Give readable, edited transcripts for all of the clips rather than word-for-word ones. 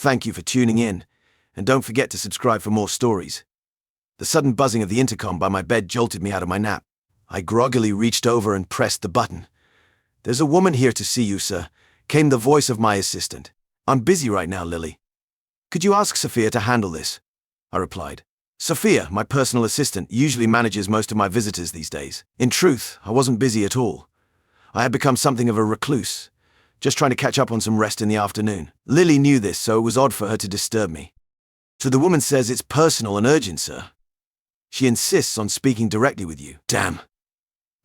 Thank you for tuning in, and don't forget to subscribe for more stories. The sudden buzzing of the intercom by my bed jolted me out of my nap. I groggily reached over and pressed the button. "There's a woman here to see you, sir," came the voice of my assistant. "I'm busy right now, Lily. Could you ask Sophia to handle this?" I replied. Sophia, my personal assistant, usually manages most of my visitors these days. In truth, I wasn't busy at all. I had become something of a recluse, just trying to catch up on some rest in the afternoon. Lily knew this, so it was odd for her to disturb me. "So the woman says it's personal and urgent, sir. She insists on speaking directly with you." "Damn.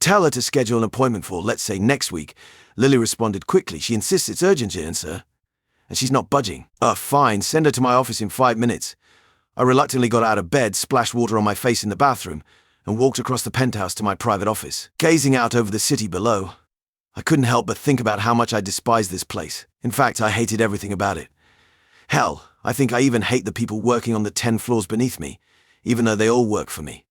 Tell her to schedule an appointment for, let's say, next week." Lily responded quickly. "She insists it's urgent, sir. And she's not budging." Fine, send her to my office in 5 minutes." I reluctantly got out of bed, splashed water on my face in the bathroom, and walked across the penthouse to my private office. Gazing out over the city below, I couldn't help but think about how much I despised this place. In fact, I hated everything about it. Hell, I think I even hate the people working on the 10 floors beneath me, even though they all work for me.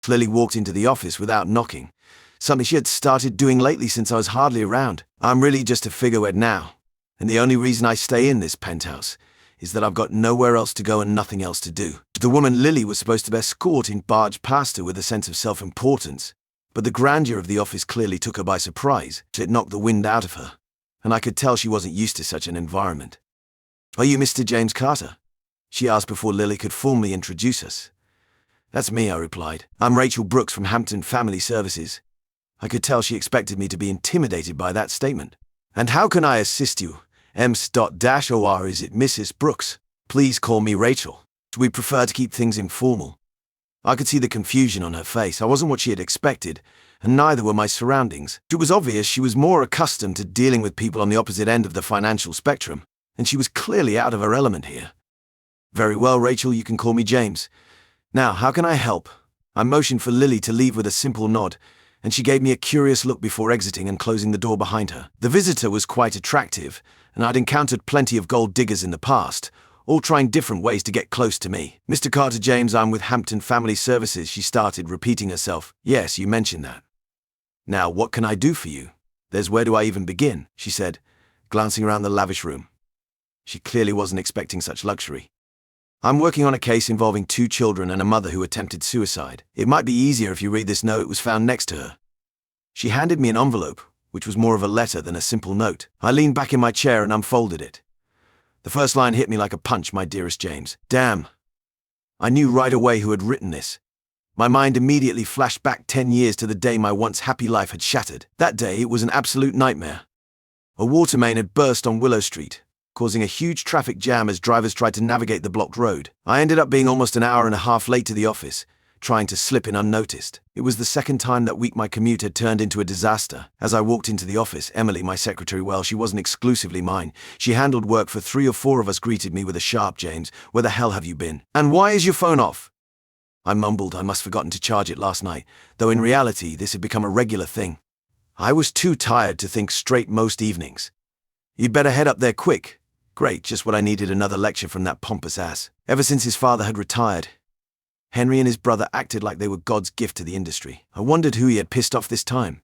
Lily walked into the office without knocking, something she had started doing lately since I was hardly around. "I'm really just a figurehead now, and the only reason I stay in this penthouse is that I've got nowhere else to go and nothing else to do." The woman Lily was supposed to escort barged past her with a sense of self-importance, but the grandeur of the office clearly took her by surprise. It knocked the wind out of her, and I could tell she wasn't used to such an environment. "Are you Mr. James Carter?" she asked before Lily could formally introduce us. "That's me," I replied. "I'm Rachel Brooks from Hampton Family Services." I could tell she expected me to be intimidated by that statement. "And how can I assist you? Or is it Mrs. Brooks? Please call me Rachel. We prefer to keep things informal." I could see the confusion on her face. I wasn't what she had expected, and neither were my surroundings. It was obvious she was more accustomed to dealing with people on the opposite end of the financial spectrum, and she was clearly out of her element here. "Very well, Rachel, you can call me James. Now, how can I help?" I motioned for Lily to leave with a simple nod, and she gave me a curious look before exiting and closing the door behind her. The visitor was quite attractive, and I'd encountered plenty of gold diggers in the past, all trying different ways to get close to me. "Mr. Carter James, I'm with Hampton Family Services," she started, repeating herself. "Yes, you mentioned that. Now, what can I do for you?" "There's where do I even begin?" she said, glancing around the lavish room. She clearly wasn't expecting such luxury. "I'm working on a case involving 2 children and a mother who attempted suicide. It might be easier if you read this note. It was found next to her." She handed me an envelope, which was more of a letter than a simple note. I leaned back in my chair and unfolded it. The first line hit me like a punch. "My dearest James." Damn. I knew right away who had written this. My mind immediately flashed back 10 years to the day my once happy life had shattered. That day, it was an absolute nightmare. A water main had burst on Willow Street, causing a huge traffic jam as drivers tried to navigate the blocked road. I ended up being almost an hour and a half late to the office, trying to slip in unnoticed. It was the second time that week my commute had turned into a disaster. As I walked into the office, Emily, my secretary, well, she wasn't exclusively mine. She handled work for 3 or 4 of us, greeted me with a sharp, "James, where the hell have you been? And why is your phone off?" I mumbled I must have forgotten to charge it last night, though in reality this had become a regular thing. I was too tired to think straight most evenings. "You'd better head up there quick." Great, just what I needed, another lecture from that pompous ass. Ever since his father had retired, Henry and his brother acted like they were God's gift to the industry. I wondered who he had pissed off this time.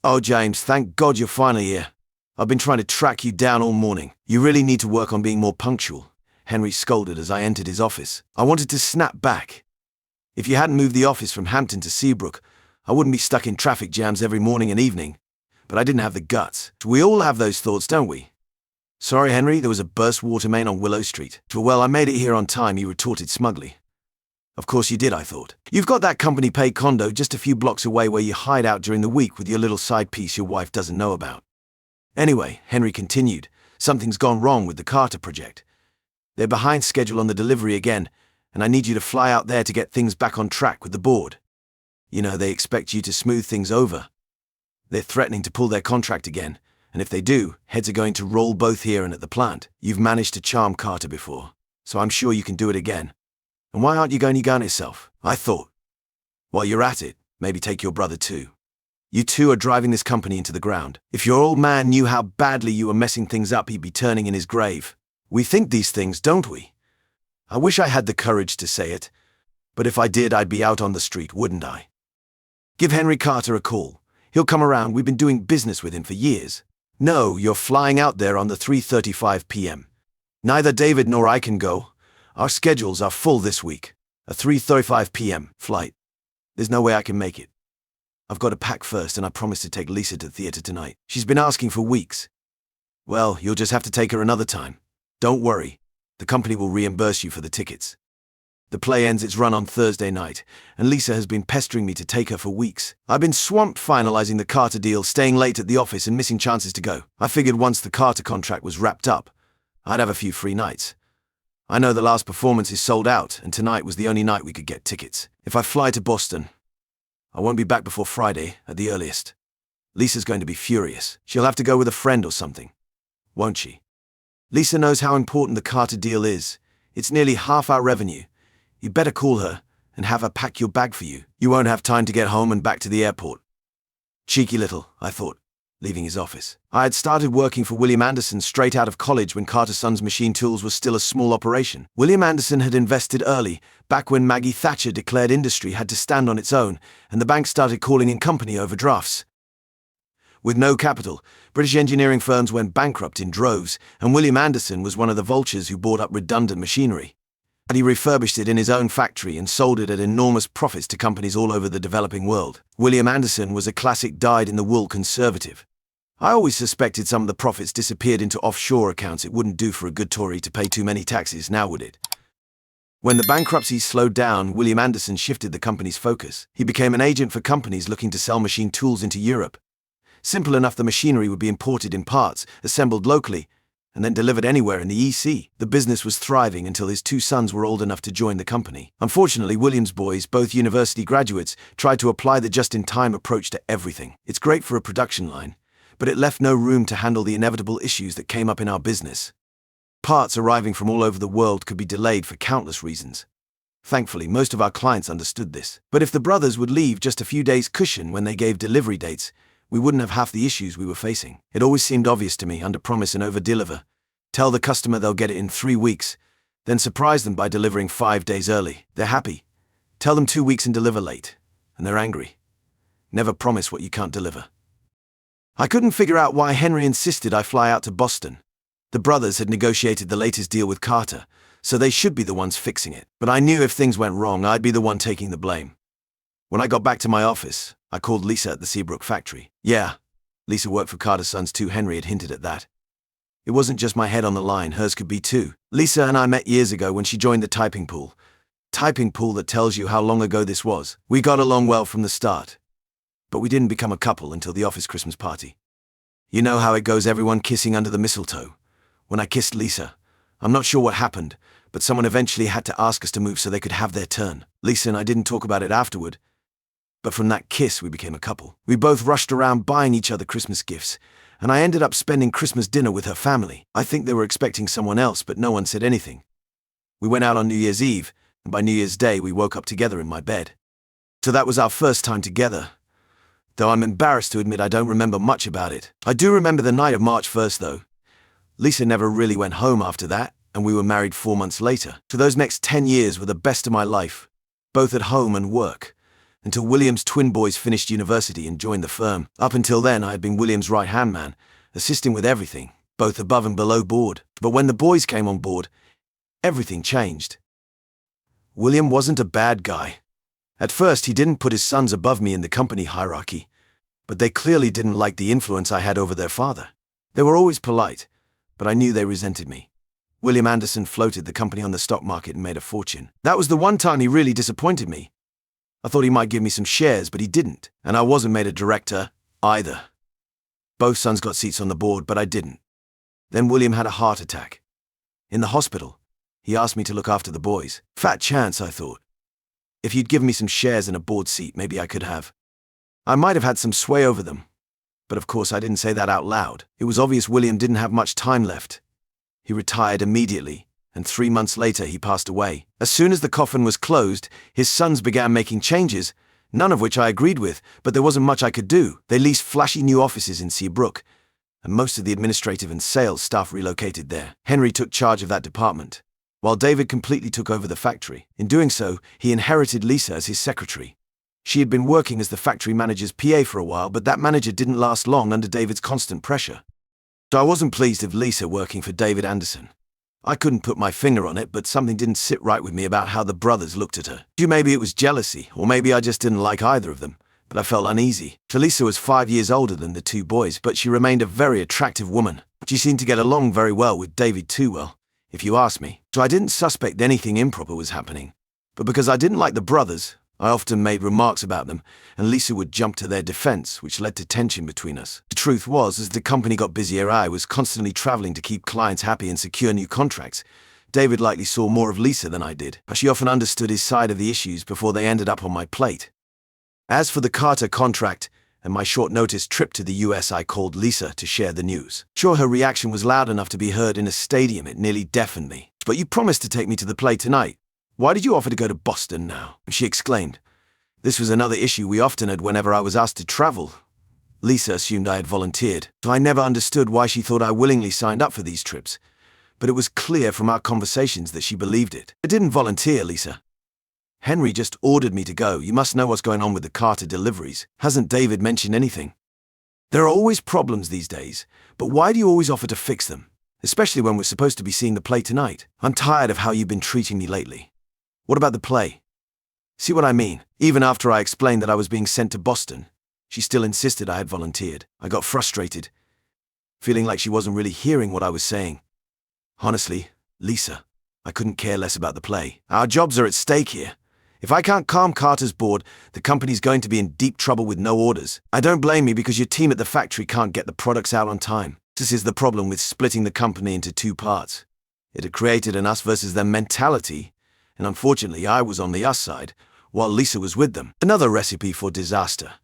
"Oh, James, thank God you're finally here. I've been trying to track you down all morning. You really need to work on being more punctual," Henry scolded as I entered his office. I wanted to snap back. If you hadn't moved the office from Hampton to Seabrook, I wouldn't be stuck in traffic jams every morning and evening. But I didn't have the guts. We all have those thoughts, don't we? "Sorry, Henry, there was a burst water main on Willow Street." "Well, I made it here on time," he retorted smugly. "Of course you did," I thought. "You've got that company-paid condo just a few blocks away where you hide out during the week with your little side piece your wife doesn't know about." "Anyway," Henry continued, "something's gone wrong with the Carter project. They're behind schedule on the delivery again, and I need you to fly out there to get things back on track with the board. You know, they expect you to smooth things over. They're threatening to pull their contract again, and if they do, heads are going to roll both here and at the plant. You've managed to charm Carter before, so I'm sure you can do it again. And why aren't you going to gun yourself?" I thought, while you're at it, maybe take your brother too. You two are driving this company into the ground. If your old man knew how badly you were messing things up, he'd be turning in his grave. We think these things, don't we? I wish I had the courage to say it, but if I did, I'd be out on the street, wouldn't I? Give Henry Carter a call. He'll come around. We've been doing business with him for years. No, you're flying out there on the 3:35 p.m. Neither David nor I can go. Our schedules are full this week. A 3:35 p.m. flight. There's no way I can make it. I've got to pack first, and I promised to take Lisa to the theater tonight. She's been asking for weeks. Well, you'll just have to take her another time. Don't worry. The company will reimburse you for the tickets. The play ends its run on Thursday night, and Lisa has been pestering me to take her for weeks. I've been swamped finalizing the Carter deal, staying late at the office and missing chances to go. I figured once the Carter contract was wrapped up, I'd have a few free nights. I know the last performance is sold out, and tonight was the only night we could get tickets. If I fly to Boston, I won't be back before Friday at the earliest. Lisa's going to be furious. She'll have to go with a friend or something, won't she? Lisa knows how important the Carter deal is. It's nearly half our revenue. You better call her and have her pack your bag for you. You won't have time to get home and back to the airport. Cheeky little, I thought, leaving his office. I had started working for William Anderson straight out of college when Carter Sons Machine Tools was still a small operation. William Anderson had invested early, back when Maggie Thatcher declared industry had to stand on its own, and the bank started calling in company overdrafts. With no capital, British engineering firms went bankrupt in droves, and William Anderson was one of the vultures who bought up redundant machinery. He refurbished it in his own factory and sold it at enormous profits to companies all over the developing world. William Anderson was a classic dyed-in-the-wool conservative. I always suspected some of the profits disappeared into offshore accounts. It wouldn't do for a good Tory to pay too many taxes, now would it? When the bankruptcy slowed down, William Anderson shifted the company's focus. He became an agent for companies looking to sell machine tools into Europe. Simple enough, the machinery would be imported in parts, assembled locally, and then delivered anywhere in the EC. The business was thriving until his two sons were old enough to join the company. Unfortunately, William's boys, both university graduates, tried to apply the just-in-time approach to everything. It's great for a production line, but it left no room to handle the inevitable issues that came up in our business. Parts arriving from all over the world could be delayed for countless reasons. Thankfully, most of our clients understood this. But if the brothers would leave just a few days cushion when they gave delivery dates, we wouldn't have half the issues we were facing. It always seemed obvious to me, under-promise and over-deliver. Tell the customer they'll get it in 3 weeks, then surprise them by delivering 5 days early. They're happy. Tell them 2 weeks and deliver late, and they're angry. Never promise what you can't deliver. I couldn't figure out why Henry insisted I fly out to Boston. The brothers had negotiated the latest deal with Carter, so they should be the ones fixing it. But I knew if things went wrong, I'd be the one taking the blame. When I got back to my office, I called Lisa at the Seabrook factory. Yeah, Lisa worked for Carter Sons too. Henry had hinted at that. It wasn't just my head on the line, hers could be too. Lisa and I met years ago when she joined the typing pool. Typing pool that tells you how long ago this was. We got along well from the start. But we didn't become a couple until the office Christmas party. You know how it goes, everyone kissing under the mistletoe. When I kissed Lisa, I'm not sure what happened, but someone eventually had to ask us to move so they could have their turn. Lisa and I didn't talk about it afterward, but from that kiss we became a couple. We both rushed around buying each other Christmas gifts, and I ended up spending Christmas dinner with her family. I think they were expecting someone else, but no one said anything. We went out on New Year's Eve, and by New Year's Day we woke up together in my bed. So that was our first time together, though I'm embarrassed to admit I don't remember much about it. I do remember the night of March 1st, though. Lisa never really went home after that, and we were married 4 months later. So those next 10 years were the best of my life, both at home and work, until William's twin boys finished university and joined the firm. Up until then, I had been William's right-hand man, assisting with everything, both above and below board. But when the boys came on board, everything changed. William wasn't a bad guy. At first, he didn't put his sons above me in the company hierarchy, but they clearly didn't like the influence I had over their father. They were always polite, but I knew they resented me. William Anderson floated the company on the stock market and made a fortune. That was the one time he really disappointed me. I thought he might give me some shares, but he didn't, and I wasn't made a director either. Both sons got seats on the board, but I didn't. Then William had a heart attack. In the hospital, he asked me to look after the boys. Fat chance, I thought. If he'd given me some shares and a board seat, maybe I could have. I might have had some sway over them, but of course I didn't say that out loud. It was obvious William didn't have much time left. He retired immediately, and 3 months later he passed away. As soon as the coffin was closed, his sons began making changes, none of which I agreed with, but there wasn't much I could do. They leased flashy new offices in Seabrook, and most of the administrative and sales staff relocated there. Henry took charge of that department, while David completely took over the factory. In doing so, he inherited Lisa as his secretary. She had been working as the factory manager's PA for a while, but that manager didn't last long under David's constant pressure. So I wasn't pleased with Lisa working for David Anderson. I couldn't put my finger on it, but something didn't sit right with me about how the brothers looked at her. Maybe it was jealousy, or maybe I just didn't like either of them, but I felt uneasy. Lisa was 5 years older than the two boys, but she remained a very attractive woman. She seemed to get along very well with David too well, if you ask me. So I didn't suspect anything improper was happening. But because I didn't like the brothers, I often made remarks about them, and Lisa would jump to their defense, which led to tension between us. The truth was, as the company got busier, I was constantly traveling to keep clients happy and secure new contracts. David likely saw more of Lisa than I did, but she often understood his side of the issues before they ended up on my plate. As for the Carter contract and my short-notice trip to the US, I called Lisa to share the news. Sure, her reaction was loud enough to be heard in a stadium. It nearly deafened me. "But you promised to take me to the play tonight. Why did you offer to go to Boston now?" she exclaimed. This was another issue we often had whenever I was asked to travel. Lisa assumed I had volunteered, so I never understood why she thought I willingly signed up for these trips. But it was clear from our conversations that she believed it. "I didn't volunteer, Lisa. Henry just ordered me to go. You must know what's going on with the Carter deliveries. Hasn't David mentioned anything? There are always problems these days, but why do you always offer to fix them? Especially when we're supposed to be seeing the play tonight. I'm tired of how you've been treating me lately. What about the play?" See what I mean? Even after I explained that I was being sent to Boston, she still insisted I had volunteered. I got frustrated, feeling like she wasn't really hearing what I was saying. Honestly, Lisa, I couldn't care less about the play. Our jobs are at stake here. If I can't calm Carter's board, the company's going to be in deep trouble with no orders. I don't blame you because your team at the factory can't get the products out on time. This is the problem with splitting the company into two parts. It had created an us versus them mentality, and unfortunately I was on the us side, while Lisa was with them. Another recipe for disaster.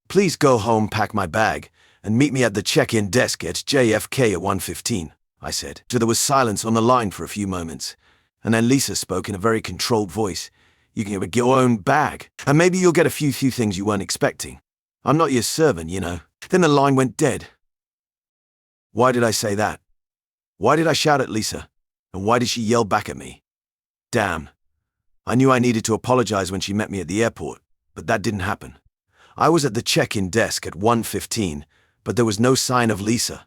"Please go home, pack my bag, and meet me at the check-in desk at JFK at 1:15, I said. So there was silence on the line for a few moments, and then Lisa spoke in a very controlled voice. "You can get your own bag, and maybe you'll get a few things you weren't expecting. I'm not your servant, you know." Then the line went dead. Why did I say that? Why did I shout at Lisa? And why did she yell back at me? Damn. I knew I needed to apologize when she met me at the airport, but that didn't happen. I was at the check-in desk at 1:15, but there was no sign of Lisa.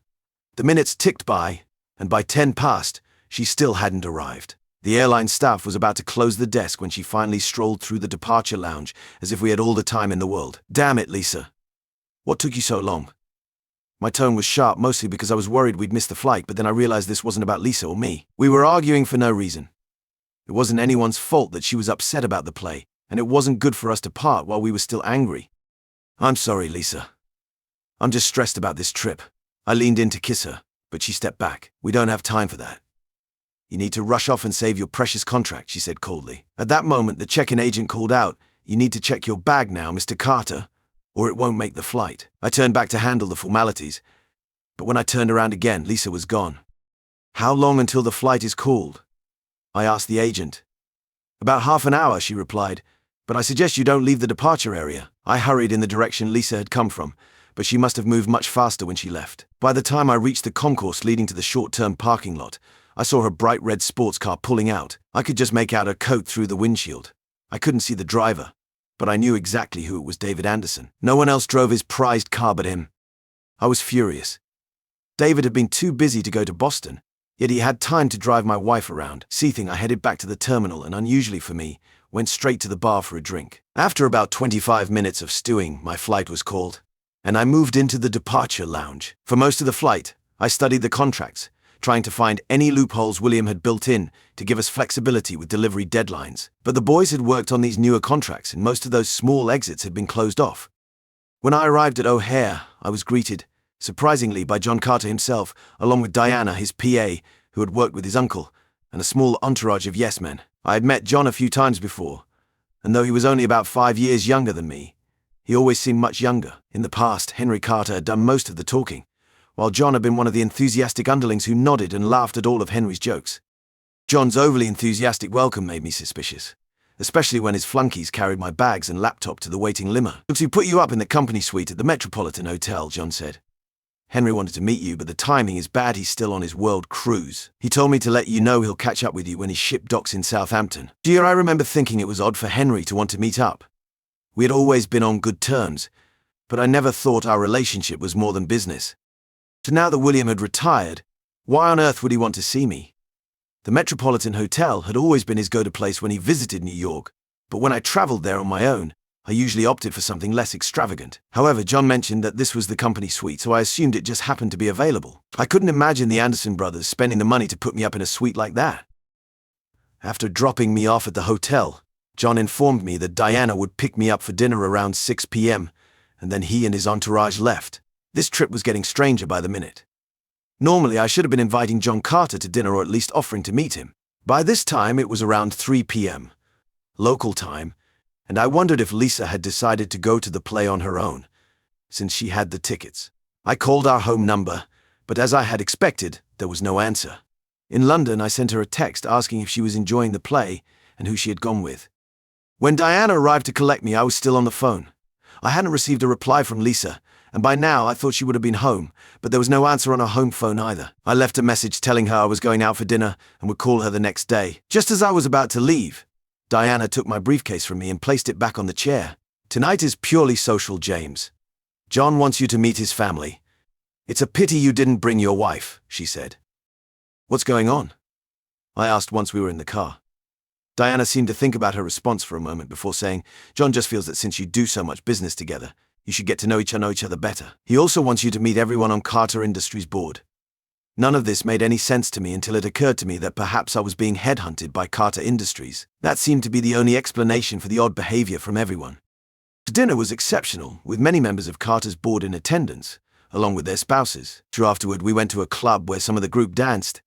The minutes ticked by, and by 10 past, she still hadn't arrived. The airline staff was about to close the desk when she finally strolled through the departure lounge as if we had all the time in the world. "Damn it, Lisa. What took you so long?" My tone was sharp, mostly because I was worried we'd miss the flight, but then I realized this wasn't about Lisa or me. We were arguing for no reason. It wasn't anyone's fault that she was upset about the play, and it wasn't good for us to part while we were still angry. "I'm sorry, Lisa. I'm just stressed about this trip." I leaned in to kiss her, but she stepped back. "We don't have time for that. You need to rush off and save your precious contract," she said coldly. At that moment, the check-in agent called out, "You need to check your bag now, Mr. Carter, or it won't make the flight." I turned back to handle the formalities, but when I turned around again, Lisa was gone. "How long until the flight is called?" I asked the agent. "About half an hour," she replied, "but I suggest you don't leave the departure area." I hurried in the direction Lisa had come from, but she must have moved much faster when she left. By the time I reached the concourse leading to the short-term parking lot, I saw her bright red sports car pulling out. I could just make out her coat through the windshield. I couldn't see the driver, but I knew exactly who it was: David Anderson. No one else drove his prized car but him. I was furious. David had been too busy to go to Boston, yet he had time to drive my wife around. Seething, I headed back to the terminal and, unusually for me, went straight to the bar for a drink. After about 25 minutes of stewing, my flight was called, and I moved into the departure lounge. For most of the flight, I studied the contracts, trying to find any loopholes William had built in to give us flexibility with delivery deadlines. But the boys had worked on these newer contracts, and most of those small exits had been closed off. When I arrived at O'Hare, I was greeted, surprisingly, by John Carter himself, along with Diana, his PA, who had worked with his uncle, and a small entourage of yes-men. I had met John a few times before, and though he was only about 5 years younger than me, he always seemed much younger. In the past, Henry Carter had done most of the talking, while John had been one of the enthusiastic underlings who nodded and laughed at all of Henry's jokes. John's overly enthusiastic welcome made me suspicious, especially when his flunkies carried my bags and laptop to the waiting limo. "Looks we put you up in the company suite at the Metropolitan Hotel," John said. "Henry wanted to meet you, but the timing is bad. He's still on his world cruise. He told me to let you know he'll catch up with you when his ship docks in Southampton." Dear, I remember thinking it was odd for Henry to want to meet up. We had always been on good terms, but I never thought our relationship was more than business. So now that William had retired, why on earth would he want to see me? The Metropolitan Hotel had always been his go-to place when he visited New York, but when I traveled there on my own, I usually opted for something less extravagant. However, John mentioned that this was the company suite, so I assumed it just happened to be available. I couldn't imagine the Anderson brothers spending the money to put me up in a suite like that. After dropping me off at the hotel, John informed me that Diana would pick me up for dinner around 6 p.m., and then he and his entourage left. This trip was getting stranger by the minute. Normally, I should have been inviting John Carter to dinner or at least offering to meet him. By this time, it was around 3 p.m., local time, and I wondered if Lisa had decided to go to the play on her own, since she had the tickets. I called our home number, but as I had expected, there was no answer. In London, I sent her a text asking if she was enjoying the play and who she had gone with. When Diana arrived to collect me, I was still on the phone. I hadn't received a reply from Lisa, and by now I thought she would have been home, but there was no answer on her home phone either. I left a message telling her I was going out for dinner and would call her the next day. Just as I was about to leave, Diana took my briefcase from me and placed it back on the chair. "Tonight is purely social, James. John wants you to meet his family. It's a pity you didn't bring your wife," she said. "What's going on?" I asked once we were in the car. Diana seemed to think about her response for a moment before saying, "John just feels that since you do so much business together, you should get to know each other better. He also wants you to meet everyone on Carter Industries board." None of this made any sense to me until it occurred to me that perhaps I was being headhunted by Carter Industries. That seemed to be the only explanation for the odd behavior from everyone. The dinner was exceptional, with many members of Carter's board in attendance, along with their spouses. Afterward, we went to a club where some of the group danced,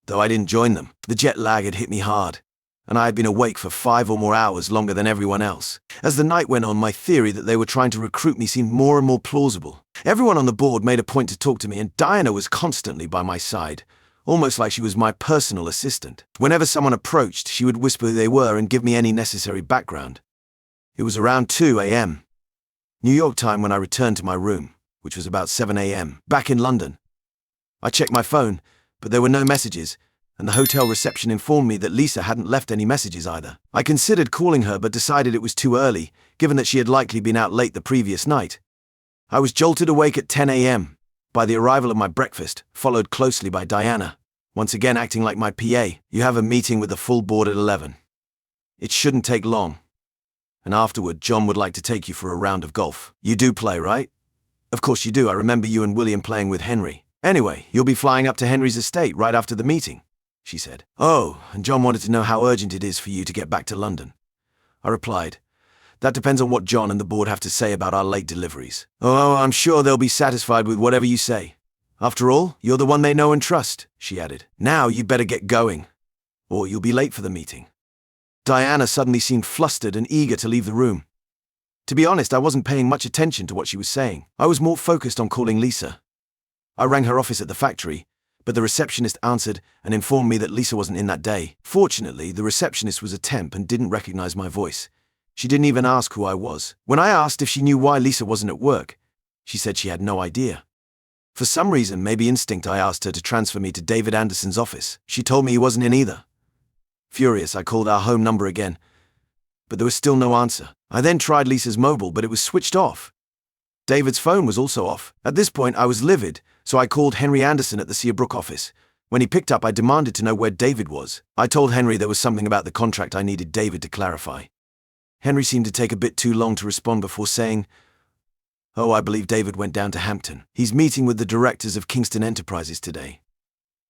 though I didn't join them. The jet lag had hit me hard, and I had been awake for 5 or more hours longer than everyone else. As the night went on, my theory that they were trying to recruit me seemed more and more plausible. Everyone on the board made a point to talk to me, and Diana was constantly by my side, almost like she was my personal assistant. Whenever someone approached, she would whisper who they were and give me any necessary background. It was around 2 a.m. New York time when I returned to my room, which was about 7 a.m. back in London. I checked my phone, but there were no messages, and the hotel reception informed me that Lisa hadn't left any messages either. I considered calling her but decided it was too early, given that she had likely been out late the previous night. I was jolted awake at 10 a.m. by the arrival of my breakfast, followed closely by Diana, once again acting like my PA. "You have a meeting with the full board at 11. It shouldn't take long. And afterward, John would like to take you for a round of golf. You do play, right?" "Of course you do. I remember you and William playing with Henry. Anyway, you'll be flying up to Henry's estate right after the meeting," she said. "Oh, and John wanted to know how urgent it is for you to get back to London." I replied, "That depends on what John and the board have to say about our late deliveries." "Oh, I'm sure they'll be satisfied with whatever you say. After all, you're the one they know and trust," she added. "Now you'd better get going, or you'll be late for the meeting." Diana suddenly seemed flustered and eager to leave the room. To be honest, I wasn't paying much attention to what she was saying. I was more focused on calling Lisa. I rang her office at the factory, but the receptionist answered and informed me that Lisa wasn't in that day. Fortunately, the receptionist was a temp and didn't recognize my voice. She didn't even ask who I was. When I asked if she knew why Lisa wasn't at work, she said she had no idea. For some reason, maybe instinct, I asked her to transfer me to David Anderson's office. She told me he wasn't in either. Furious, I called our home number again, but there was still no answer. I then tried Lisa's mobile, but it was switched off. David's phone was also off. At this point, I was livid, so I called Henry Anderson at the Seabrook office. When he picked up, I demanded to know where David was. I told Henry there was something about the contract I needed David to clarify. Henry seemed to take a bit too long to respond before saying, "Oh, I believe David went down to Hampton. He's meeting with the directors of Kingston Enterprises today.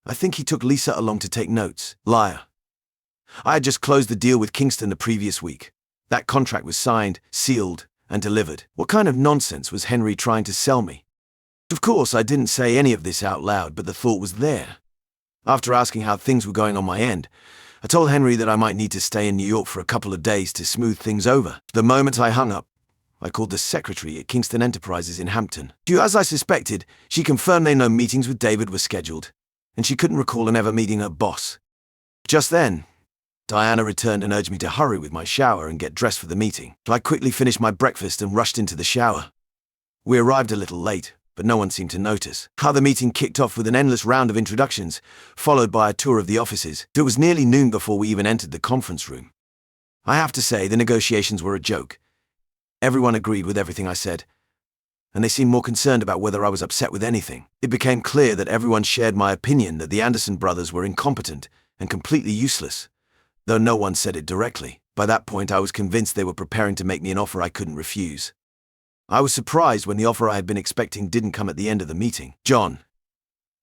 I think he took Lisa along to take notes." Liar. I had just closed the deal with Kingston the previous week. That contract was signed, sealed, and delivered. What kind of nonsense was Henry trying to sell me? Of course, I didn't say any of this out loud, but the thought was there. After asking how things were going on my end, I told Henry that I might need to stay in New York for a couple of days to smooth things over. The moment I hung up, I called the secretary at Kingston Enterprises in Hampton. As I suspected, she confirmed no meetings with David were scheduled, and she couldn't recall ever meeting her boss. Just then, Diana returned and urged me to hurry with my shower and get dressed for the meeting. I quickly finished my breakfast and rushed into the shower. We arrived a little late, but no one seemed to notice. How the meeting kicked off with an endless round of introductions, followed by a tour of the offices. It was nearly noon before we even entered the conference room. I have to say, the negotiations were a joke. Everyone agreed with everything I said, and they seemed more concerned about whether I was upset with anything. It became clear that everyone shared my opinion that the Anderson brothers were incompetent and completely useless, though no one said it directly. By that point, I was convinced they were preparing to make me an offer I couldn't refuse. I was surprised when the offer I had been expecting didn't come at the end of the meeting. John,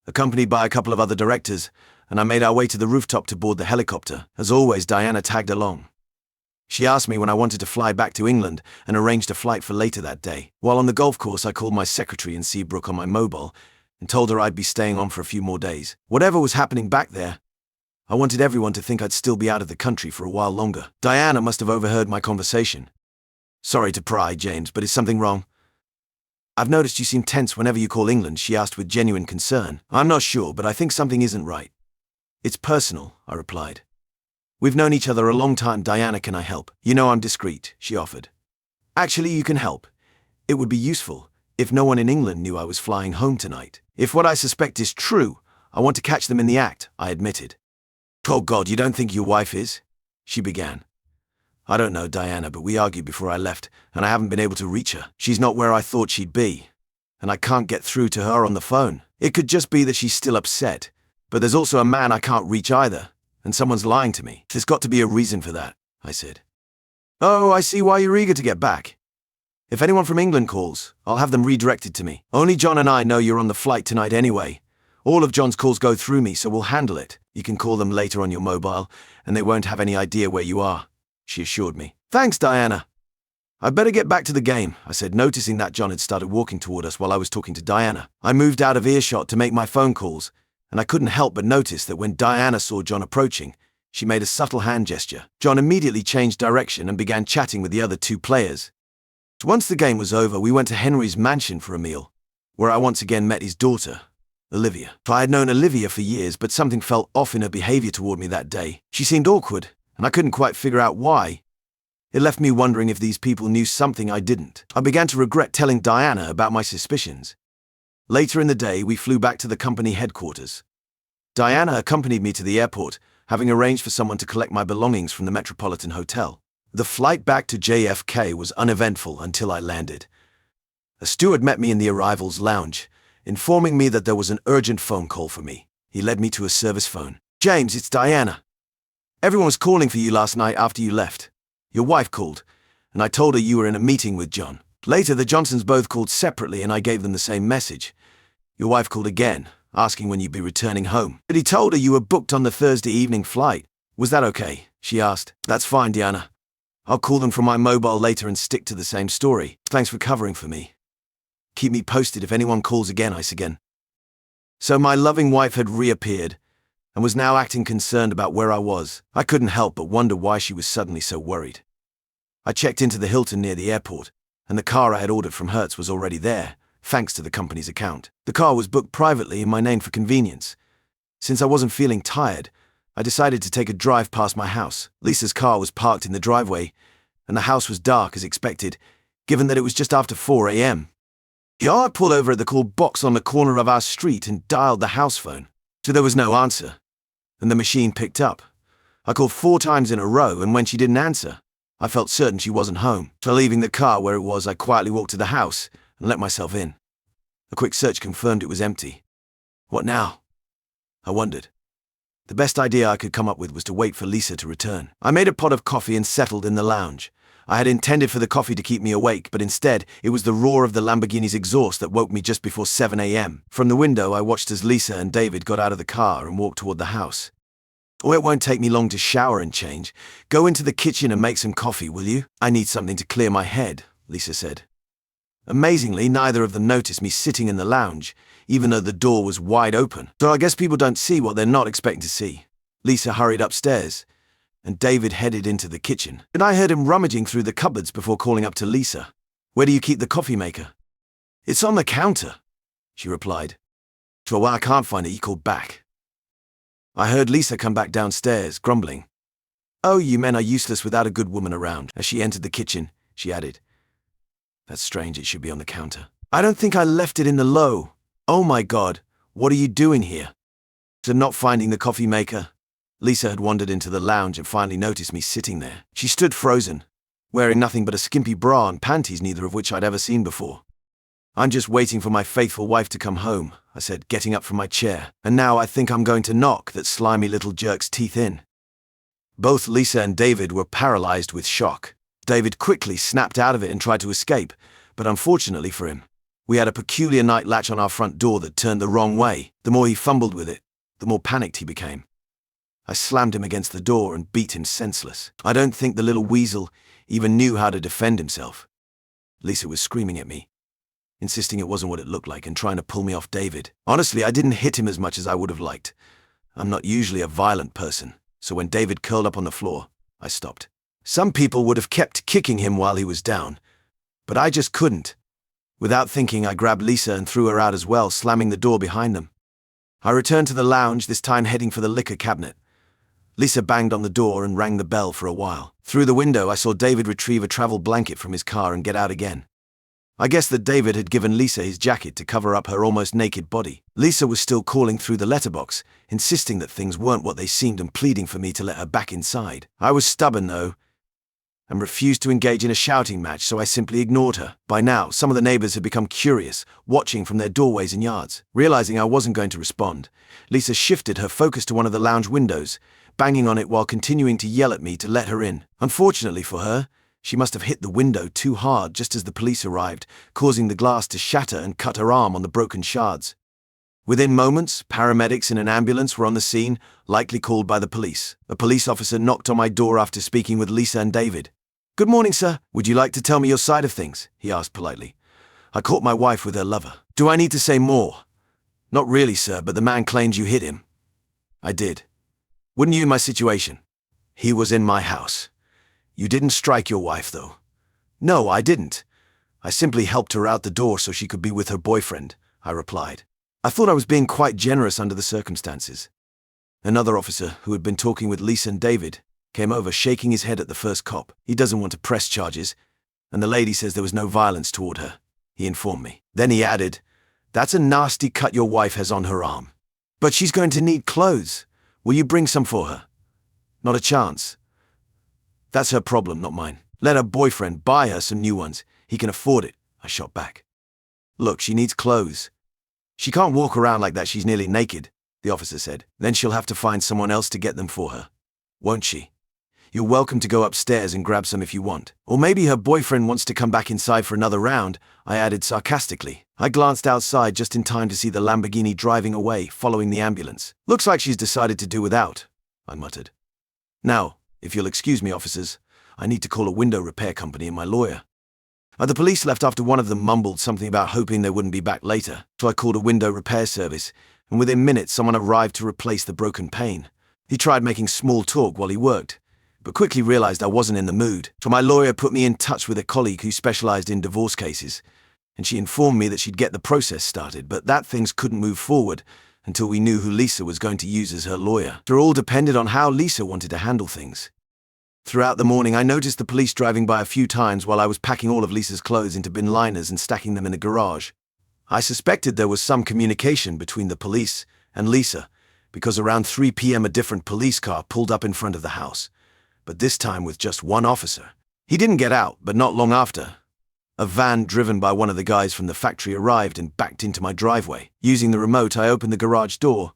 accompanied by a couple of other directors, and I made our way to the rooftop to board the helicopter. As always, Diana tagged along. She asked me when I wanted to fly back to England and arranged a flight for later that day. While on the golf course, I called my secretary in Seabrook on my mobile and told her I'd be staying on for a few more days. Whatever was happening back there, I wanted everyone to think I'd still be out of the country for a while longer. Diana must have overheard my conversation. Sorry to pry, James, but is something wrong? I've noticed you seem tense whenever you call England, she asked with genuine concern. I'm not sure, but I think something isn't right. It's personal, I replied. We've known each other a long time, Diana, can I help? You know I'm discreet, she offered. Actually, you can help. It would be useful if no one in England knew I was flying home tonight. If what I suspect is true, I want to catch them in the act, I admitted. Oh God, you don't think your wife is? She began. I don't know, Diana, but we argued before I left, and I haven't been able to reach her. She's not where I thought she'd be, and I can't get through to her on the phone. It could just be that she's still upset, but there's also a man I can't reach either, and someone's lying to me. There's got to be a reason for that, I said. Oh, I see why you're eager to get back. If anyone from England calls, I'll have them redirected to me. Only John and I know you're on the flight tonight anyway. All of John's calls go through me, so we'll handle it. You can call them later on your mobile, and they won't have any idea where you are, she assured me. Thanks, Diana. I'd better get back to the game, I said, noticing that John had started walking toward us while I was talking to Diana. I moved out of earshot to make my phone calls, and I couldn't help but notice that when Diana saw John approaching, she made a subtle hand gesture. John immediately changed direction and began chatting with the other two players. Once the game was over, we went to Henry's mansion for a meal, where I once again met his daughter, Olivia. I had known Olivia for years, but something felt off in her behavior toward me that day. She seemed awkward, and I couldn't quite figure out why. It left me wondering if these people knew something I didn't. I began to regret telling Diana about my suspicions. Later in the day, we flew back to the company headquarters. Diana accompanied me to the airport, having arranged for someone to collect my belongings from the Metropolitan Hotel. The flight back to JFK was uneventful until I landed. A steward met me in the arrivals lounge, informing me that there was an urgent phone call for me. He led me to a service phone. James, it's Diana. Everyone was calling for you last night after you left. Your wife called, and I told her you were in a meeting with John. Later, the Johnsons both called separately, and I gave them the same message. Your wife called again, asking when you'd be returning home. But he told her you were booked on the Thursday evening flight. Was that okay? She asked. That's fine, Diana. I'll call them from my mobile later and stick to the same story. Thanks for covering for me. Keep me posted if anyone calls again, I said. So my loving wife had reappeared, and was now acting concerned about where I was. I couldn't help but wonder why she was suddenly so worried. I checked into the Hilton near the airport, and the car I had ordered from Hertz was already there, thanks to the company's account. The car was booked privately in my name for convenience. Since I wasn't feeling tired, I decided to take a drive past my house. Lisa's car was parked in the driveway, and the house was dark as expected, given that it was just after 4 a.m. I pulled over at the call box on the corner of our street and dialed the house phone. So there was no answer, and the machine picked up. I called 4 times in a row, and when she didn't answer, I felt certain she wasn't home. So leaving the car where it was, I quietly walked to the house and let myself in. A quick search confirmed it was empty. What now? I wondered. The best idea I could come up with was to wait for Lisa to return. I made a pot of coffee and settled in the lounge. I had intended for the coffee to keep me awake, but instead, it was the roar of the Lamborghini's exhaust that woke me just before 7 a.m. From the window, I watched as Lisa and David got out of the car and walked toward the house. Oh, it won't take me long to shower and change. Go into the kitchen and make some coffee, will you? I need something to clear my head, Lisa said. Amazingly, neither of them noticed me sitting in the lounge, even though the door was wide open. So I guess people don't see what they're not expecting to see. Lisa hurried upstairs, and David headed into the kitchen. And I heard him rummaging through the cupboards before calling up to Lisa. Where do you keep the coffee maker? It's on the counter, she replied. So while I can't find it, he called back. I heard Lisa come back downstairs, grumbling. Oh, you men are useless without a good woman around. As she entered the kitchen, she added, That's strange, it should be on the counter. I don't think I left it in the low. Oh my God, what are you doing here? So not finding the coffee maker, Lisa had wandered into the lounge and finally noticed me sitting there. She stood frozen, wearing nothing but a skimpy bra and panties, neither of which I'd ever seen before. I'm just waiting for my faithful wife to come home, I said, getting up from my chair. And now I think I'm going to knock that slimy little jerk's teeth in. Both Lisa and David were paralyzed with shock. David quickly snapped out of it and tried to escape, but unfortunately for him, we had a peculiar night latch on our front door that turned the wrong way. The more he fumbled with it, the more panicked he became. I slammed him against the door and beat him senseless. I don't think the little weasel even knew how to defend himself. Lisa was screaming at me, insisting it wasn't what it looked like and trying to pull me off David. Honestly, I didn't hit him as much as I would have liked. I'm not usually a violent person, so when David curled up on the floor, I stopped. Some people would have kept kicking him while he was down, but I just couldn't. Without thinking, I grabbed Lisa and threw her out as well, slamming the door behind them. I returned to the lounge, this time heading for the liquor cabinet. Lisa banged on the door and rang the bell for a while. Through the window, I saw David retrieve a travel blanket from his car and get out again. I guessed that David had given Lisa his jacket to cover up her almost naked body. Lisa was still calling through the letterbox, insisting that things weren't what they seemed and pleading for me to let her back inside. I was stubborn, though, and refused to engage in a shouting match, so I simply ignored her. By now, some of the neighbors had become curious, watching from their doorways and yards. Realizing I wasn't going to respond, Lisa shifted her focus to one of the lounge windows, banging on it while continuing to yell at me to let her in. Unfortunately for her, she must have hit the window too hard just as the police arrived, causing the glass to shatter and cut her arm on the broken shards. Within moments, paramedics in an ambulance were on the scene, likely called by the police. A police officer knocked on my door after speaking with Lisa and David. "Good morning, sir. Would you like to tell me your side of things?" he asked politely. "I caught my wife with her lover." "Do I need to say more?" "Not really, sir, but the man claimed you hit him." "I did. Wouldn't you in my situation?" "He was in my house." "You didn't strike your wife, though?" "No, I didn't. I simply helped her out the door so she could be with her boyfriend," I replied. I thought I was being quite generous under the circumstances. Another officer, who had been talking with Lisa and David, came over, shaking his head at the first cop. He doesn't want to press charges, and the lady says there was no violence toward her, he informed me. Then he added, "That's a nasty cut your wife has on her arm. But she's going to need clothes. Will you bring some for her?" "Not a chance. That's her problem, not mine. Let her boyfriend buy her some new ones. He can afford it," I shot back. "Look, she needs clothes. She can't walk around like that, she's nearly naked," the officer said. "Then she'll have to find someone else to get them for her, won't she? You're welcome to go upstairs and grab some if you want. Or maybe her boyfriend wants to come back inside for another round," I added sarcastically. I glanced outside just in time to see the Lamborghini driving away, following the ambulance. "Looks like she's decided to do without," I muttered. "Now, if you'll excuse me, officers, I need to call a window repair company and my lawyer." The police left after one of them mumbled something about hoping they wouldn't be back later, so I called a window repair service, and within minutes someone arrived to replace the broken pane. He tried making small talk while he worked, but quickly realized I wasn't in the mood, so my lawyer put me in touch with a colleague who specialized in divorce cases, and she informed me that she'd get the process started, but that things couldn't move forward until we knew who Lisa was going to use as her lawyer. It all depended on how Lisa wanted to handle things. Throughout the morning, I noticed the police driving by a few times while I was packing all of Lisa's clothes into bin liners and stacking them in the garage. I suspected there was some communication between the police and Lisa, because around 3 p.m. a different police car pulled up in front of the house, but this time with just one officer. He didn't get out, but not long after, a van driven by one of the guys from the factory arrived and backed into my driveway. Using the remote, I opened the garage door.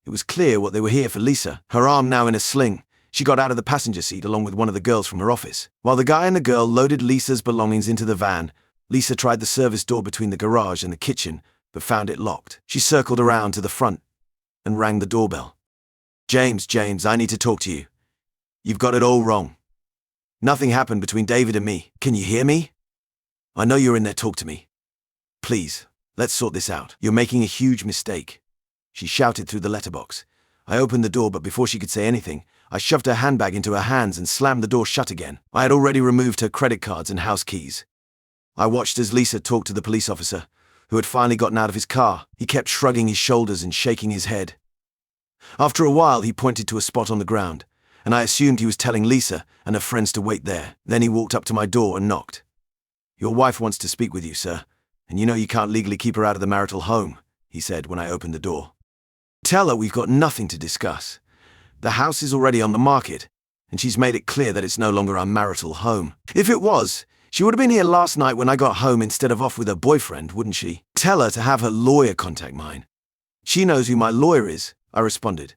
It was clear what they were here for Lisa, her arm now in a sling. She got out of the passenger seat along with one of the girls from her office. While the guy and the girl loaded Lisa's belongings into the van, Lisa tried the service door between the garage and the kitchen, but found it locked. She circled around to the front and rang the doorbell. James, I need to talk to you. You've got it all wrong. Nothing happened between David and me. Can you hear me? I know you're in there, talk to me. Please, let's sort this out. You're making a huge mistake," she shouted through the letterbox. I opened the door, but before she could say anything, I shoved her handbag into her hands and slammed the door shut again. I had already removed her credit cards and house keys. I watched as Lisa talked to the police officer, who had finally gotten out of his car. He kept shrugging his shoulders and shaking his head. After a while, he pointed to a spot on the ground, and I assumed he was telling Lisa and her friends to wait there. Then he walked up to my door and knocked. "Your wife wants to speak with you, sir, and you know you can't legally keep her out of the marital home," he said when I opened the door. "Tell her we've got nothing to discuss. The house is already on the market, and she's made it clear that it's no longer our marital home. If it was, She would have been here last night when I got home instead of off with her boyfriend, wouldn't she? Tell her to have her lawyer contact mine. She knows who my lawyer is, I responded.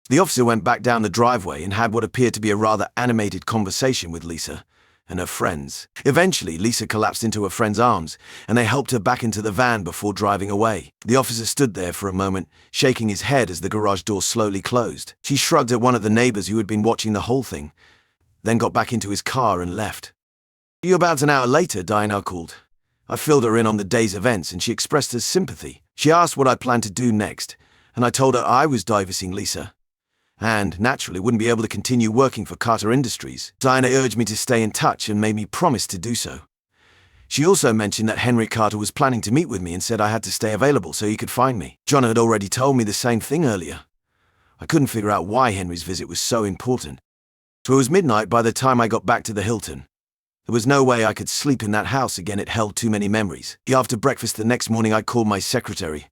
The officer went back down the driveway and had what appeared to be a rather animated conversation with Lisa and her friends. Eventually, Lisa collapsed into her friend's arms, and they helped her back into the van before driving away. The officer stood there for a moment, shaking his head as the garage door slowly closed. He shrugged at one of the neighbors who had been watching the whole thing, then got back into his car and left. About an hour later, Diana called. I filled her in on the day's events, and she expressed her sympathy. She asked what I planned to do next, and I told her I was divorcing Lisa, and, naturally, wouldn't be able to continue working for Carter Industries. Diana urged me to stay in touch and made me promise to do so. She also mentioned that Henry Carter was planning to meet with me and said I had to stay available so he could find me. John had already told me the same thing earlier. I couldn't figure out why Henry's visit was so important. So it was midnight by the time I got back to the Hilton. There was no way I could sleep in that house again. It held too many memories. After breakfast the next morning, I called my secretary,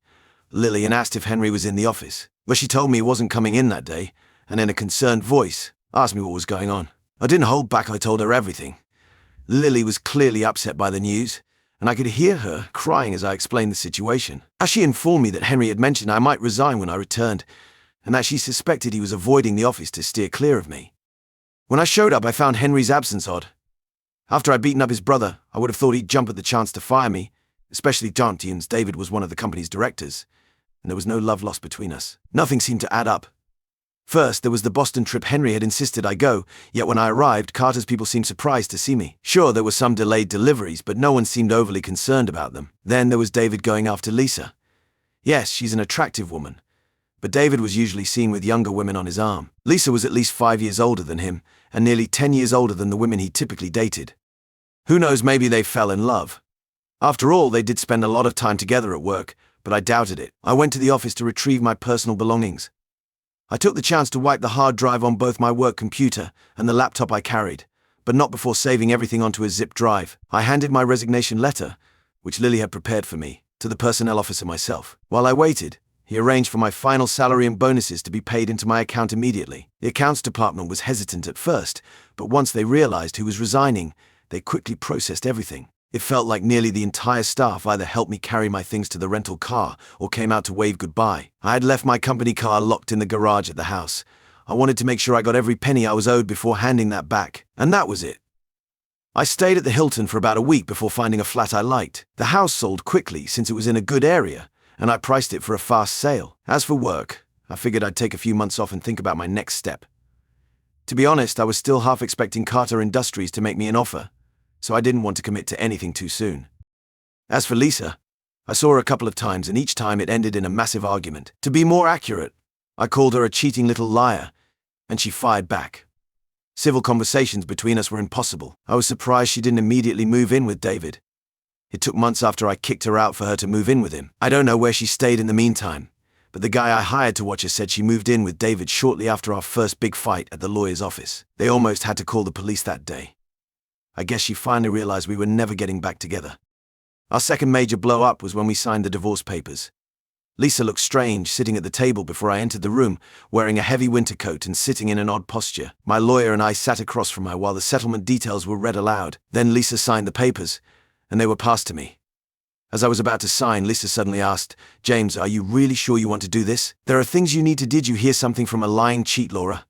Lily, and asked if Henry was in the office. But she told me he wasn't coming in that day, and in a concerned voice, asked me what was going on. I didn't hold back. I told her everything. Lily was clearly upset by the news, and I could hear her crying as I explained the situation. As she informed me that Henry had mentioned I might resign when I returned, and that she suspected he was avoiding the office to steer clear of me. When I showed up, I found Henry's absence odd. After I'd beaten up his brother, I would have thought he'd jump at the chance to fire me, especially since David was one of the company's directors, and there was no love lost between us. Nothing seemed to add up. First, there was the Boston trip. Henry had insisted I go, yet when I arrived, Carter's people seemed surprised to see me. Sure, there were some delayed deliveries, but no one seemed overly concerned about them. Then there was David going after Lisa. Yes, she's an attractive woman, but David was usually seen with younger women on his arm. Lisa was at least 5 years older than him, and nearly 10 years older than the women he typically dated. Who knows, maybe they fell in love. After all, they did spend a lot of time together at work, but I doubted it. I went to the office to retrieve my personal belongings. I took the chance to wipe the hard drive on both my work computer and the laptop I carried, but not before saving everything onto a zip drive. I handed my resignation letter, which Lily had prepared for me, to the personnel officer myself. While I waited, he arranged for my final salary and bonuses to be paid into my account immediately. The accounts department was hesitant at first, but once they realized who was resigning, they quickly processed everything. It felt like nearly the entire staff either helped me carry my things to the rental car or came out to wave goodbye. I had left my company car locked in the garage at the house. I wanted to make sure I got every penny I was owed before handing that back, and that was it. I stayed at the Hilton for about a week before finding a flat I liked. The house sold quickly since it was in a good area, and I priced it for a fast sale. As for work, I figured I'd take a few months off and think about my next step. To be honest, I was still half expecting Carter Industries to make me an offer, so I didn't want to commit to anything too soon. As for Lisa, I saw her a couple of times, and each time it ended in a massive argument. To be more accurate, I called her a cheating little liar, and she fired back. Civil conversations between us were impossible. I was surprised she didn't immediately move in with David. It took months after I kicked her out for her to move in with him. I don't know where she stayed in the meantime, but the guy I hired to watch her said she moved in with David shortly after our first big fight at the lawyer's office. They almost had to call the police that day. I guess she finally realized we were never getting back together. Our second major blow-up was when we signed the divorce papers. Lisa looked strange sitting at the table before I entered the room, wearing a heavy winter coat and sitting in an odd posture. My lawyer and I sat across from her while the settlement details were read aloud. Then Lisa signed the papers, and they were passed to me. As I was about to sign, Lisa suddenly asked, "James, are you really sure you want to do this? There are things you need to. Did you hear something from a lying cheat, Laura?"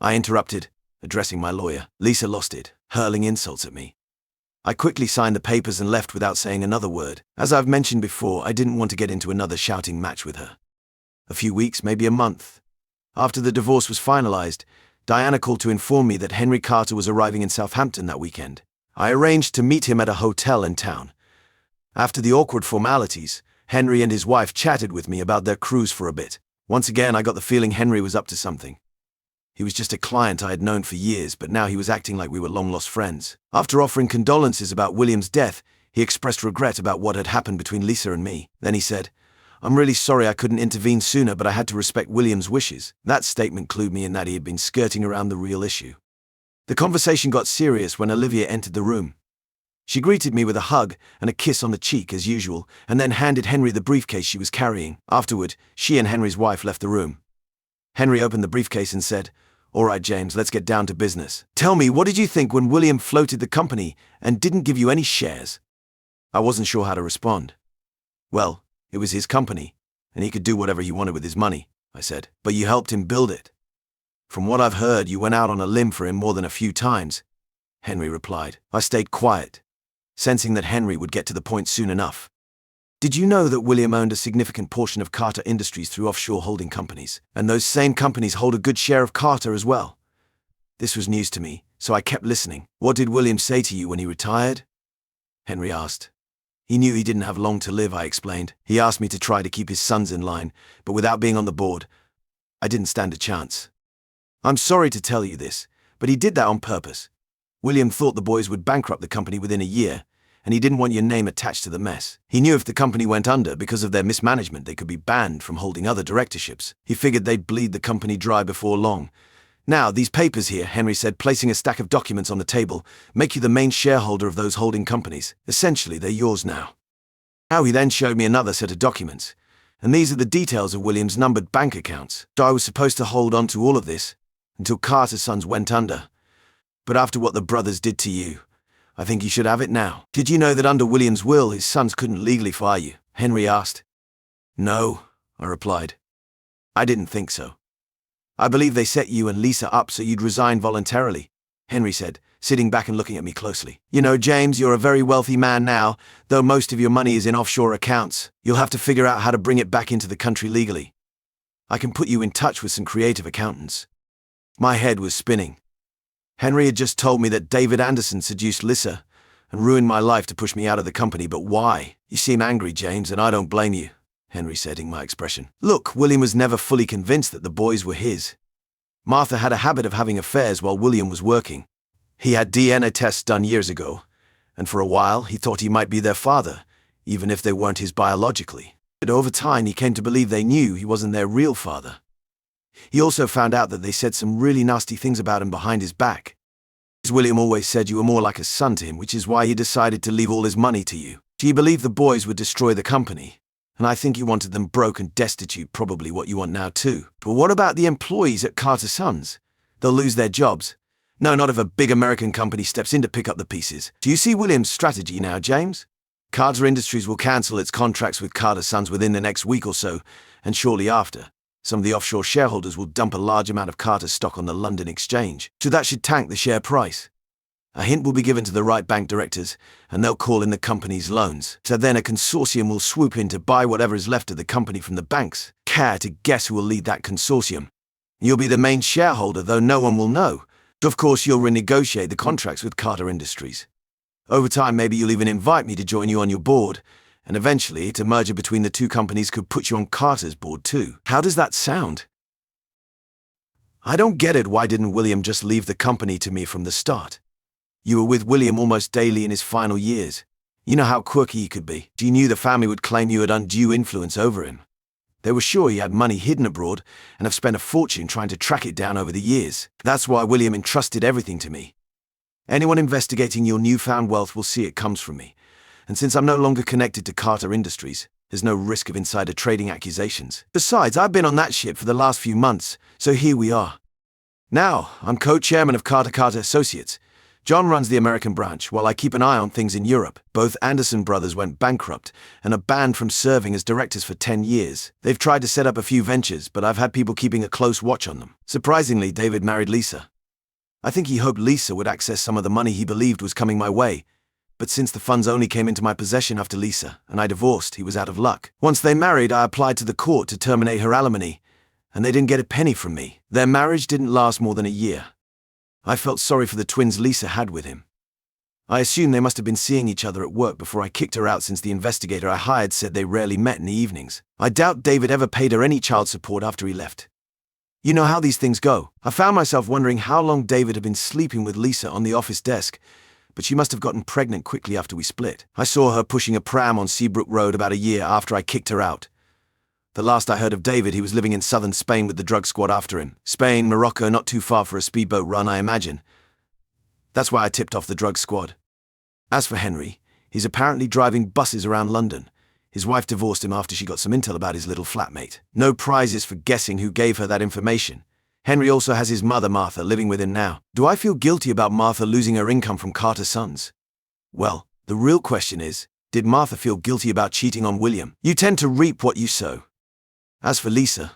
I interrupted, addressing my lawyer. Lisa lost it, hurling insults at me. I quickly signed the papers and left without saying another word. As I've mentioned before, I didn't want to get into another shouting match with her. A few weeks, maybe a month, after the divorce was finalized, Diana called to inform me that Henry Carter was arriving in Southampton that weekend. I arranged to meet him at a hotel in town. After the awkward formalities, Henry and his wife chatted with me about their cruise for a bit. Once again, I got the feeling Henry was up to something. He was just a client I had known for years, but now he was acting like we were long-lost friends. After offering condolences about William's death, he expressed regret about what had happened between Lisa and me. Then he said, "I'm really sorry I couldn't intervene sooner, but I had to respect William's wishes." That statement clued me in that he had been skirting around the real issue. The conversation got serious when Olivia entered the room. She greeted me with a hug and a kiss on the cheek as usual, and then handed Henry the briefcase she was carrying. Afterward, she and Henry's wife left the room. Henry opened the briefcase and said, All right, James, let's get down to business. Tell me, what did you think when William floated the company and didn't give you any shares? I wasn't sure how to respond. Well, it was his company, and he could do whatever he wanted with his money, I said. But you helped him build it. From what I've heard, you went out on a limb for him more than a few times, Henry replied. I stayed quiet, sensing that Henry would get to the point soon enough. Did you know that William owned a significant portion of Carter Industries through offshore holding companies? And those same companies hold a good share of Carter as well. This was news to me, so I kept listening. What did William say to you when he retired? Henry asked. He knew he didn't have long to live, I explained. He asked me to try to keep his sons in line, but without being on the board, I didn't stand a chance. I'm sorry to tell you this, but he did that on purpose. William thought the boys would bankrupt the company within a year, and he didn't want your name attached to the mess. He knew if the company went under because of their mismanagement, they could be banned from holding other directorships. He figured they'd bleed the company dry before long. Now, these papers here, Henry said, placing a stack of documents on the table, make you the main shareholder of those holding companies. Essentially, they're yours now. Now he then showed me another set of documents, and these are the details of William's numbered bank accounts. So I was supposed to hold on to all of this until Carter's sons went under. But after what the brothers did to you, I think you should have it now. Did you know that under William's will, his sons couldn't legally fire you? Henry asked. No, I replied. I didn't think so. I believe they set you and Lisa up so you'd resign voluntarily, Henry said, sitting back and looking at me closely. You know, James, you're a very wealthy man now, though most of your money is in offshore accounts. You'll have to figure out how to bring it back into the country legally. I can put you in touch with some creative accountants. My head was spinning. Henry had just told me that David Anderson seduced Lisa and ruined my life to push me out of the company, but why? You seem angry, James, and I don't blame you, Henry said in my expression. Look, William was never fully convinced that the boys were his. Martha had a habit of having affairs while William was working. He had DNA tests done years ago, and for a while he thought he might be their father, even if they weren't his biologically. But over time he came to believe they knew he wasn't their real father. He also found out that they said some really nasty things about him behind his back. William always said you were more like a son to him, which is why he decided to leave all his money to you. He believed the boys would destroy the company, and I think he wanted them broke and destitute, probably what you want now too. But what about the employees at Carter Sons? They'll lose their jobs. No, not if a big American company steps in to pick up the pieces. Do you see William's strategy now, James? Carter Industries will cancel its contracts with Carter Sons within the next week or so, and shortly after, some of the offshore shareholders will dump a large amount of Carter's stock on the London Exchange. So that should tank the share price. A hint will be given to the right bank directors, and they'll call in the company's loans. So then a consortium will swoop in to buy whatever is left of the company from the banks. Care to guess who will lead that consortium? You'll be the main shareholder, though no one will know. Of course, you'll renegotiate the contracts with Carter Industries. Over time, maybe you'll even invite me to join you on your board, and eventually, a merger between the two companies could put you on Carter's board too. How does that sound? I don't get it. Why didn't William just leave the company to me from the start? You were with William almost daily in his final years. You know how quirky he could be. You knew the family would claim you had undue influence over him. They were sure he had money hidden abroad and have spent a fortune trying to track it down over the years. That's why William entrusted everything to me. Anyone investigating your newfound wealth will see it comes from me. And since I'm no longer connected to Carter Industries, there's no risk of insider trading accusations. Besides, I've been on that ship for the last few months, so here we are. Now, I'm co-chairman of Carter Associates. John runs the American branch, while I keep an eye on things in Europe. Both Anderson brothers went bankrupt and are banned from serving as directors for 10 years. They've tried to set up a few ventures, but I've had people keeping a close watch on them. Surprisingly, David married Lisa. I think he hoped Lisa would access some of the money he believed was coming my way. But since the funds only came into my possession after Lisa and I divorced, he was out of luck. Once they married, I applied to the court to terminate her alimony, and they didn't get a penny from me. Their marriage didn't last more than a year. I felt sorry for the twins Lisa had with him. I assume they must have been seeing each other at work before I kicked her out, since the investigator I hired said they rarely met in the evenings. I doubt David ever paid her any child support after he left. You know how these things go. I found myself wondering how long David had been sleeping with Lisa on the office desk, but she must have gotten pregnant quickly after we split. I saw her pushing a pram on Seabrook Road about a year after I kicked her out. The last I heard of David, he was living in southern Spain with the drug squad after him. Spain, Morocco, not too far for a speedboat run, I imagine. That's why I tipped off the drug squad. As for Henry, he's apparently driving buses around London. His wife divorced him after she got some intel about his little flatmate. No prizes for guessing who gave her that information. Henry also has his mother, Martha, living with him now. Do I feel guilty about Martha losing her income from Carter's sons? Well, the real question is, did Martha feel guilty about cheating on William? You tend to reap what you sow. As for Lisa,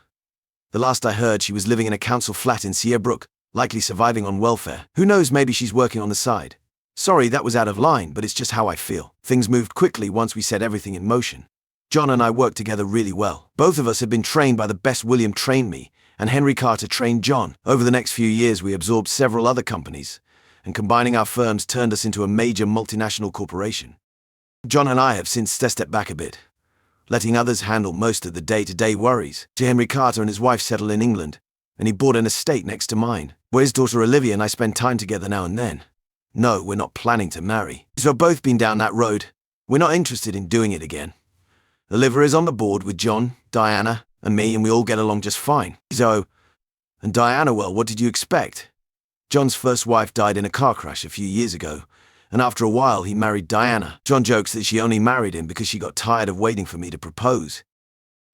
the last I heard, she was living in a council flat in Seabrook, likely surviving on welfare. Who knows, maybe she's working on the side. Sorry, that was out of line, but it's just how I feel. Things moved quickly once we set everything in motion. John and I worked together really well. Both of us had been trained by the best. William trained me, and Henry Carter trained John. Over the next few years, we absorbed several other companies, and combining our firms turned us into a major multinational corporation. John and I have since stepped back a bit, letting others handle most of the day-to-day worries. Henry Carter and his wife settled in England, and he bought an estate next to mine, where his daughter Olivia and I spend time together now and then. No, we're not planning to marry. So we've both been down that road. We're not interested in doing it again. Olivia is on the board with John, Diana, and me, and we all get along just fine. And Diana, well, what did you expect? John's first wife died in a car crash a few years ago, and after a while he married Diana. John jokes that she only married him because she got tired of waiting for me to propose.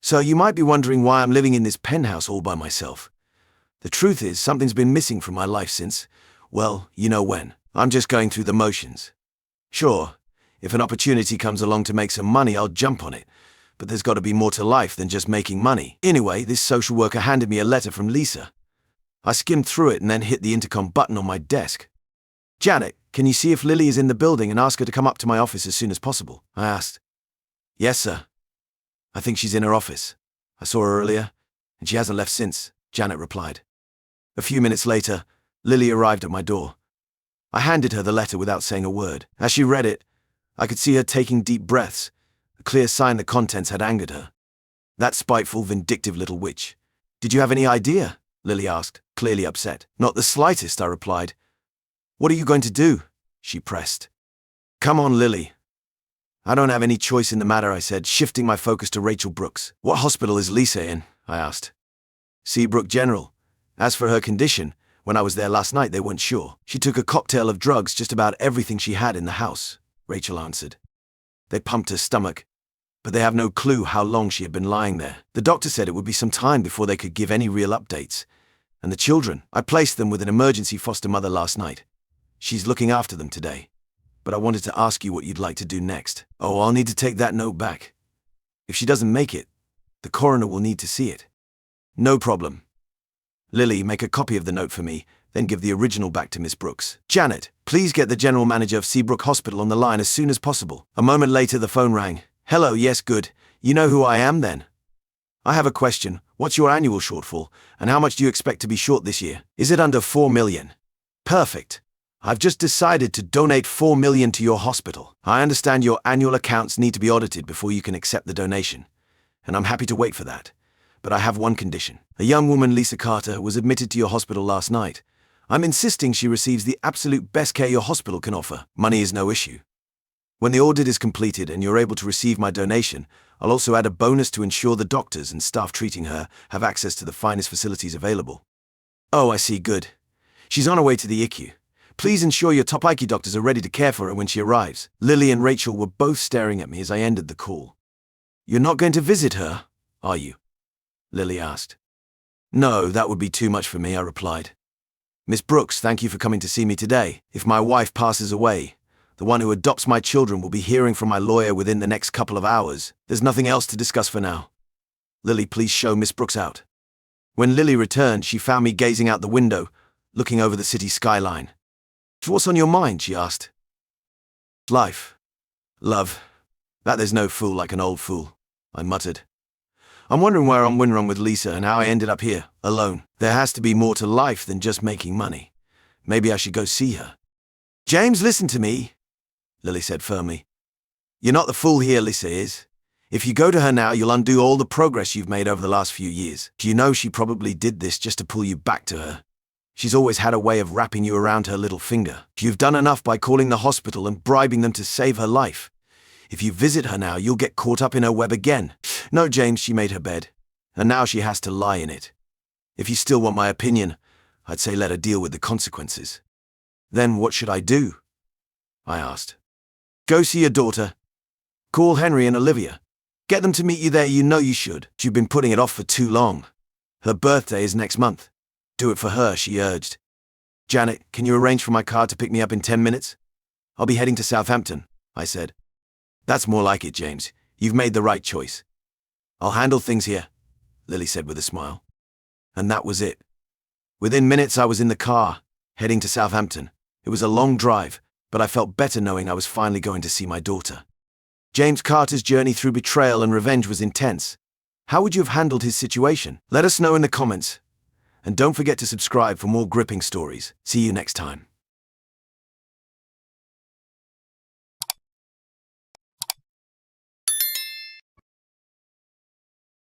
So you might be wondering why I'm living in this penthouse all by myself. The truth is, something's been missing from my life since, well, you know when. I'm just going through the motions. Sure, if an opportunity comes along to make some money, I'll jump on it. But there's got to be more to life than just making money. Anyway, this social worker handed me a letter from Lisa. I skimmed through it and then hit the intercom button on my desk. Janet, can you see if Lily is in the building and ask her to come up to my office as soon as possible? I asked. Yes, sir. I think she's in her office. I saw her earlier, and she hasn't left since, Janet replied. A few minutes later, Lily arrived at my door. I handed her the letter without saying a word. As she read it, I could see her taking deep breaths, a clear sign the contents had angered her. That spiteful, vindictive little witch. Did you have any idea? Lily asked, clearly upset. Not the slightest, I replied. What are you going to do? She pressed. Come on, Lily. I don't have any choice in the matter, I said, shifting my focus to Rachel Brooks. What hospital is Lisa in? I asked. Seabrook General. As for her condition, when I was there last night, they weren't sure. She took a cocktail of drugs, just about everything she had in the house, Rachel answered. They pumped her stomach, but they have no clue how long she had been lying there. The doctor said it would be some time before they could give any real updates. And the children, I placed them with an emergency foster mother last night. She's looking after them today. But I wanted to ask you what you'd like to do next. Oh, I'll need to take that note back. If she doesn't make it, the coroner will need to see it. No problem. Lily, make a copy of the note for me, then give the original back to Miss Brooks. Janet, please get the general manager of Seabrook Hospital on the line as soon as possible. A moment later, the phone rang. Hello, yes, good. You know who I am then? I have a question. What's your annual shortfall, and how much do you expect to be short this year? Is it under 4 million? Perfect. I've just decided to donate 4 million to your hospital. I understand your annual accounts need to be audited before you can accept the donation, and I'm happy to wait for that. But I have one condition. A young woman, Lisa Carter, was admitted to your hospital last night. I'm insisting she receives the absolute best care your hospital can offer. Money is no issue. When the audit is completed and you're able to receive my donation, I'll also add a bonus to ensure the doctors and staff treating her have access to the finest facilities available. Oh, I see, good. She's on her way to the ICU. Please ensure your top ICU doctors are ready to care for her when she arrives. Lily and Rachel were both staring at me as I ended the call. You're not going to visit her, are you? Lily asked. No, that would be too much for me, I replied. Miss Brooks, thank you for coming to see me today. If my wife passes away, the one who adopts my children will be hearing from my lawyer within the next couple of hours. There's nothing else to discuss for now. Lily, please show Miss Brooks out. When Lily returned, she found me gazing out the window, looking over the city skyline. What's on your mind? She asked. Life. Love. That there's no fool like an old fool, I muttered. I'm wondering where I'm went wrong with Lisa and how I ended up here, alone. There has to be more to life than just making money. Maybe I should go see her. James, listen to me, Lily said firmly. You're not the fool here, Lisa is. If you go to her now, you'll undo all the progress you've made over the last few years. You know she probably did this just to pull you back to her. She's always had a way of wrapping you around her little finger. You've done enough by calling the hospital and bribing them to save her life. If you visit her now, you'll get caught up in her web again. No, James, she made her bed, and now she has to lie in it. If you still want my opinion, I'd say let her deal with the consequences. Then what should I do? I asked. Go see your daughter. Call Henry and Olivia. Get them to meet you there, you know you should. You've been putting it off for too long. Her birthday is next month. Do it for her, she urged. Janet, can you arrange for my car to pick me up in 10 minutes? I'll be heading to Southampton, I said. That's more like it, James. You've made the right choice. I'll handle things here, Lily said with a smile. And that was it. Within minutes I was in the car, heading to Southampton. It was a long drive, but I felt better knowing I was finally going to see my daughter. James Carter's journey through betrayal and revenge was intense. How would you have handled his situation? Let us know in the comments. And don't forget to subscribe for more gripping stories. See you next time.